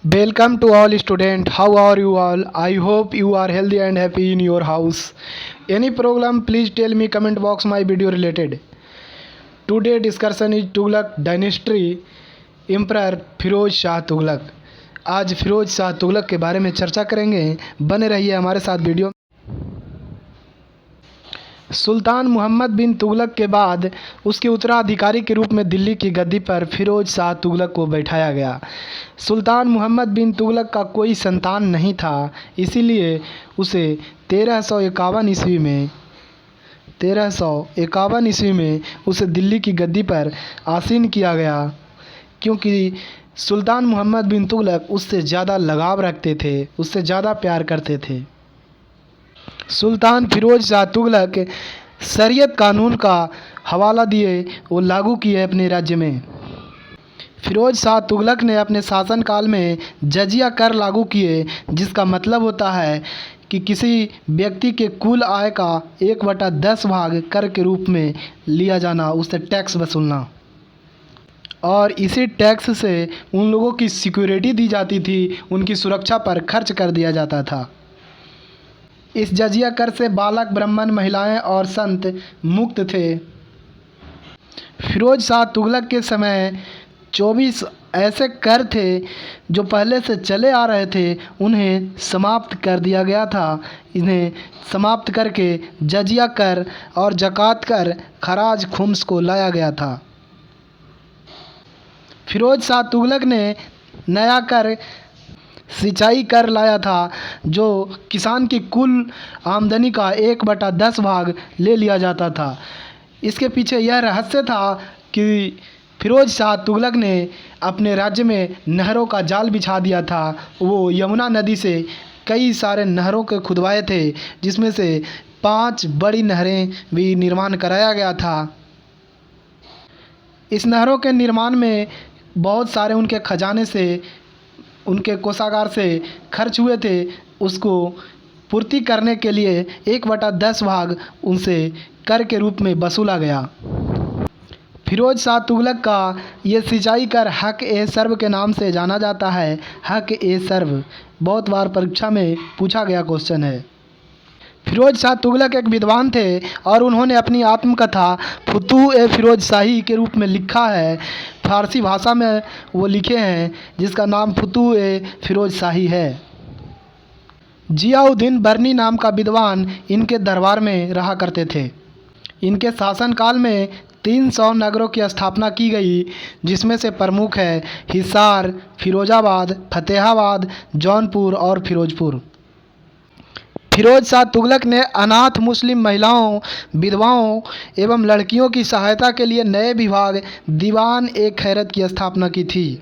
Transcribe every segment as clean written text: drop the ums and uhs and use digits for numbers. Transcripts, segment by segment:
Welcome to all student. How are you all? I hope you are healthy and happy in your house. Any problem? Please tell me comment box my video related. Today discussion is Tughlaq dynasty Emperor Firoz Shah Tughlaq. आज फिरोज शाह तुगलक के बारे में चर्चा करेंगे। बने रहिए हमारे साथ वीडियो। सुल्तान मोहम्मद बिन तुगलक के बाद उसके उत्तराधिकारी के रूप में दिल्ली की गद्दी पर फिरोज शाह तुगलक को बैठाया गया। सुल्तान मोहम्मद बिन तुगलक का कोई संतान नहीं था, इसीलिए उसे 1351 ईस्वी में उसे दिल्ली की गद्दी पर आसीन किया गया, क्योंकि सुल्तान मोहम्मद बिन तुगलक उससे ज़्यादा लगाव रखते थे, उससे ज़्यादा प्यार करते थे। सुल्तान फिरोज शाह तुगलक शरीयत कानून का हवाला दिए वो लागू किए अपने राज्य में। फिरोज शाह तुगलक ने अपने शासनकाल में जजिया कर लागू किए, जिसका मतलब होता है कि किसी व्यक्ति के कुल आय का 1/10 भाग कर के रूप में लिया जाना, उससे टैक्स वसूलना, और इसी टैक्स से उन लोगों की सिक्योरिटी दी जाती थी, उनकी सुरक्षा पर खर्च कर दिया जाता था। इस जजिया कर से बालक, ब्राह्मण, महिलाएं और संत मुक्त थे। फिरोज शाह तुगलक के समय 24 ऐसे कर थे जो पहले से चले आ रहे थे, उन्हें समाप्त कर दिया गया था। इन्हें समाप्त करके जजिया कर और ज़कात कर, खराज, खुम्स को लाया गया था। फिरोज शाह तुगलक ने नया कर सिंचाई कर लाया था, जो किसान की कुल आमदनी का 1/10 भाग ले लिया जाता था। इसके पीछे यह रहस्य था कि फिरोज शाह तुगलक ने अपने राज्य में नहरों का जाल बिछा दिया था। वो यमुना नदी से कई सारे नहरों के खुदवाए थे, जिसमें से 5 बड़ी नहरें भी निर्माण कराया गया था। इस नहरों के निर्माण में बहुत सारे उनके खजाने से, उनके कोषागार से खर्च हुए थे। उसको पूर्ति करने के लिए 1/10 भाग उनसे कर के रूप में वसूला गया। फिरोज शाह तुगलक का ये सिंचाई कर हक़-ए-सर्व के नाम से जाना जाता है। हक़-ए-सर्व बहुत बार परीक्षा में पूछा गया क्वेश्चन है। फिरोज शाह तुगलक एक विद्वान थे और उन्होंने अपनी आत्मकथा फुतूह-ए-फिरोज शाही के रूप में लिखा है। फारसी भाषा में वो लिखे हैं, जिसका नाम फुतूह-ए-फिरोज शाही है। जियाउद्दीन बर्नी नाम का विद्वान इनके दरबार में रहा करते थे। इनके शासनकाल में 300 नगरों की स्थापना की गई, जिसमें से प्रमुख है हिसार, फिरोजाबाद, फतेहाबाद, जौनपुर और फिरोजपुर। फिरोज शाह तुगलक ने अनाथ मुस्लिम महिलाओं, विधवाओं एवं लड़कियों की सहायता के लिए नए विभाग दीवान-ए-खैरत की स्थापना की थी।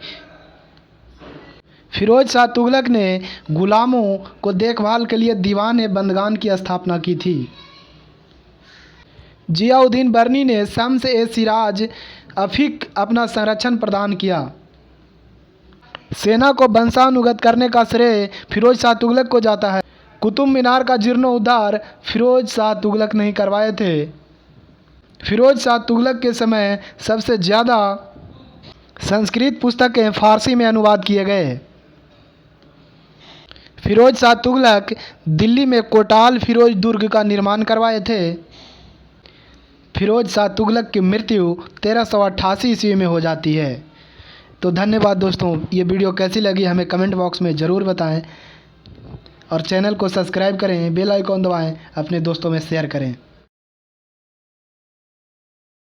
फिरोज शाह तुगलक ने गुलामों को देखभाल के लिए दीवान-ए-बंदगान की स्थापना की थी। जियाउद्दीन बर्नी ने शम्स-ए-सिराज अफीक अपना संरक्षण प्रदान किया। सेना को वंशानुगत करने का श्रेय फिरोज शाह तुगलक को जाता है। कुतुब मीनार का जीर्णोद्धार फिरोज शाह तुगलक नहीं करवाए थे। फिरोज शाह तुगलक के समय सबसे ज़्यादा संस्कृत पुस्तकें फारसी में अनुवाद किए गए। फिरोज शाह तुगलक दिल्ली में कोटाल फिरोज दुर्ग का निर्माण करवाए थे। फिरोज शाह तुगलक की मृत्यु 1388 ईस्वी में हो जाती है। तो धन्यवाद दोस्तों, ये वीडियो कैसी लगी हमें कमेंट बॉक्स में ज़रूर बताएं, और चैनल को सब्सक्राइब करें, बेल आइकॉन दबाएं, अपने दोस्तों में शेयर करें।